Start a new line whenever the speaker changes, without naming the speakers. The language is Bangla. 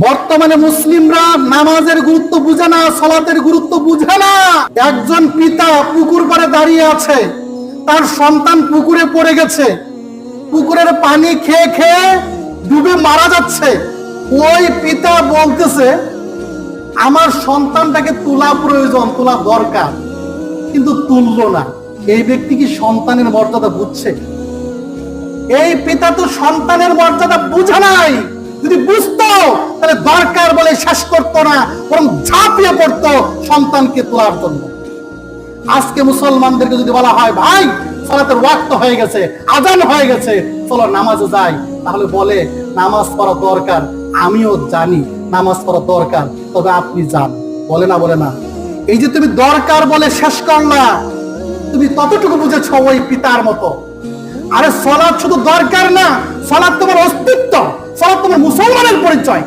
বর্তমানে মুসলিমরা নামাজের গুরুত্ব বুঝে না, সালাতের গুরুত্ব বুঝে না। একজন পিতা পুকুর পাড়ে দাঁড়িয়ে আছে, তার সন্তান পুকুরে পড়ে গেছে, পুকুরের পানি খেয়ে খেয়ে ডুবে মারা যাচ্ছে। ওই পিতা বলতেছে আমার সন্তানটাকে তোলা প্রয়োজন, তোলা দরকার, কিন্তু তুললো না। এই ব্যক্তি কি সন্তানের মর্যাদা বুঝছে? এই পিতা তো সন্তানের মর্যাদা বুঝে নাই। যদি বুঝতো তাহলে দরকার বলে শেষ করতো না, বরং ঝাঁপিয়ে পড়তো সন্তানকে তোলার জন্য। আজকে মুসলমানদেরকে যদি বলা হয় ভাই সালাতের ওয়াক্ত হয়ে গেছে, আজান হয়ে গেছে, চলো নামাজে যাই, তাহলে বলে নামাজ পড়া দরকার, আমিও জানি নামাজ পড়া দরকার, তবে আপনি যান। বলে না? বলে না? এই যে তুমি দরকার বলে শেষ করলা, তুমি ততটুকু বুঝেছ ওই পিতার মতো। আরে সালাত শুধু দরকার না, সালাত তোমার অস্তিত্ব, সালাত তোমার মুসলমানের পরিচয়।